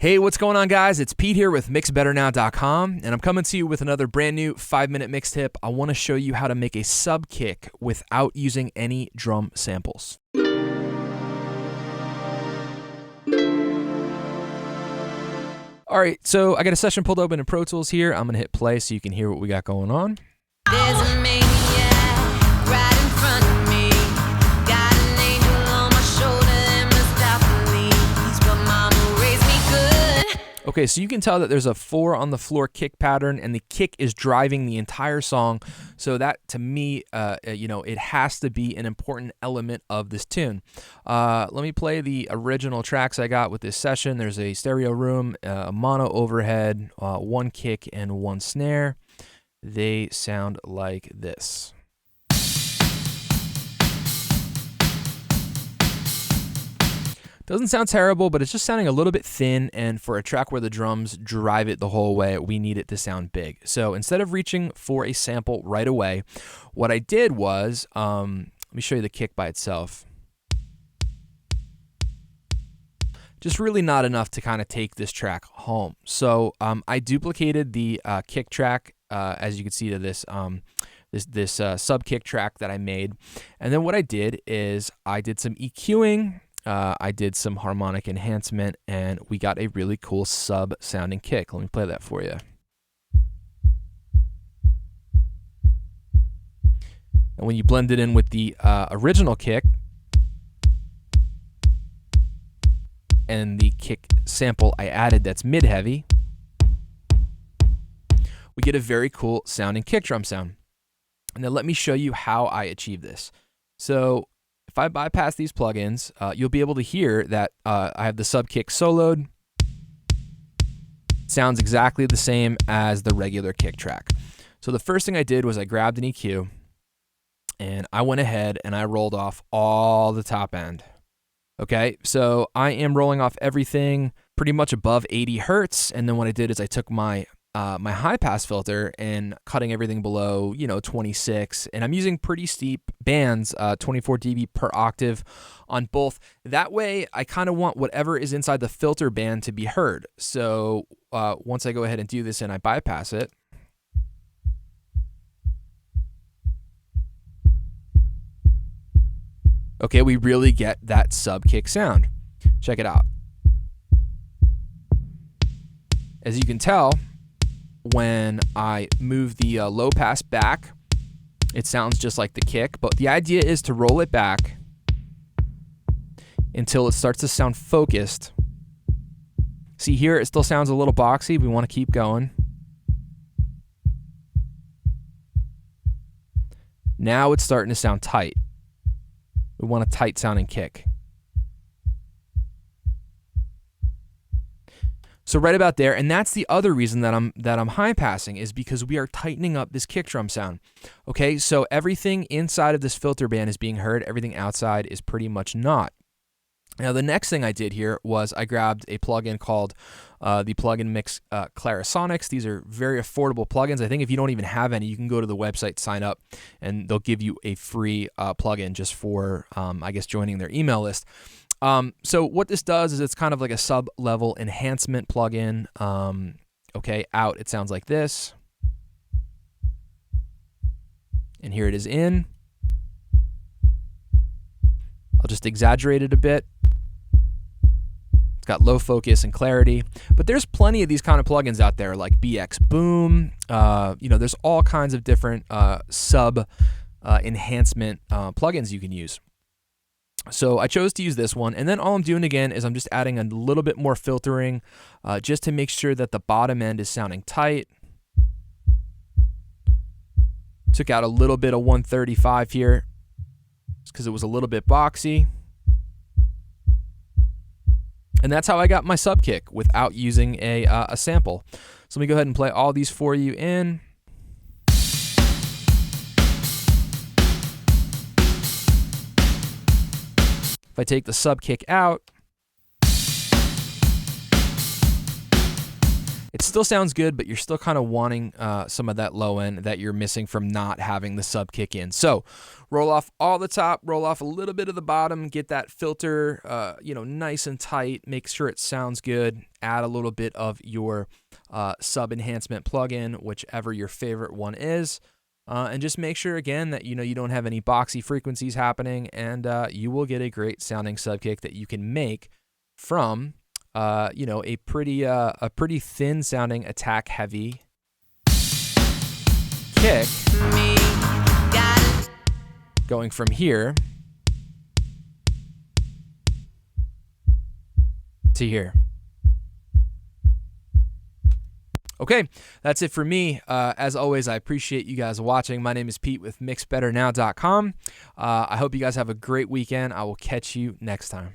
Hey, what's going on, guys? It's Pete here with MixBetterNow.com, and I'm coming to you with another brand new 5-minute mix tip. I want to show you how to make a sub kick without using any drum samples. All right, so I got a session pulled open in Pro Tools here. I'm going to hit play so you can hear what we got going on. There's a maniac right in front of me. Got an angel on my shoulder and must have police, but mama raised me good. Okay, so you can tell that there's a 4 on the floor kick pattern, and the kick is driving the entire song. So that, to me, it has to be an important element of this tune. Let me play the original tracks I got with this session. There's a stereo room, a mono overhead, 1 kick, and 1 snare. They sound like this. Doesn't sound terrible, but it's just sounding a little bit thin, and for a track where the drums drive it the whole way, we need it to sound big. So instead of reaching for a sample right away, what I did was, let me show you the kick by itself. Just really not enough to kind of take this track home. So I duplicated the kick track, as you can see to this sub kick track that I made, and then what I did is I did some EQing. I did some harmonic enhancement, and we got a really cool sub sounding kick. Let me play that for you. And when you blend it in with the original kick and the kick sample I added that's mid-heavy, we get a very cool sounding kick drum sound. And then let me show you how I achieve this. So if I bypass these plugins, you'll be able to hear that I have the sub kick soloed. It sounds exactly the same as the regular kick track. So the first thing I did was I grabbed an EQ, and I went ahead and I rolled off all the top end. Okay, so I am rolling off everything pretty much above 80 hertz, and then what I did is I took my my high pass filter and cutting everything below 26, and I'm using pretty steep bands, 24 dB per octave on both. That way I kind of want whatever is inside the filter band to be heard. So once I go ahead and do this and I bypass it, okay, we really get that sub kick sound. Check it out. As you can tell, when I move the low pass back, it sounds just like the kick, but the idea is to roll it back until it starts to sound focused. See here, it still sounds a little boxy. We want to keep going. Now it's starting to sound tight. We want a tight sounding kick. So right about there, and that's the other reason that I'm high passing, is because we are tightening up this kick drum sound. Okay, so everything inside of this filter band is being heard, everything outside is pretty much not. Now the next thing I did here was I grabbed a plugin called the Plugin Mix Clarisonics. These are very affordable plugins. I think if you don't even have any, you can go to the website, sign up, and they'll give you a free plugin just for, I guess, joining their email list. So what this does is it's kind of like a sub-level enhancement plugin. Okay, out it sounds like this. And here it is in. I'll just exaggerate it a bit. It's got low focus and clarity, but there's plenty of these kind of plugins out there like BX Boom. There's all kinds of different sub enhancement plugins you can use. So I chose to use this one, and then all I'm doing again is I'm just adding a little bit more filtering just to make sure that the bottom end is sounding tight. Took out a little bit of 135 here because it was a little bit boxy. And that's how I got my sub kick without using a sample. So let me go ahead and play all these for you in. If I take the sub kick out, it still sounds good, but you're still kind of wanting some of that low end that you're missing from not having the sub kick in. So roll off all the top, roll off a little bit of the bottom, get that filter, nice and tight. Make sure it sounds good. Add a little bit of your sub enhancement plugin, whichever your favorite one is. And just make sure, again, that you don't have any boxy frequencies happening, and you will get a great sounding sub kick that you can make from a pretty thin sounding attack heavy kick, going from here to here. Okay, that's it for me. As always, I appreciate you guys watching. My name is Pete with MixBetterNow.com. I hope you guys have a great weekend. I will catch you next time.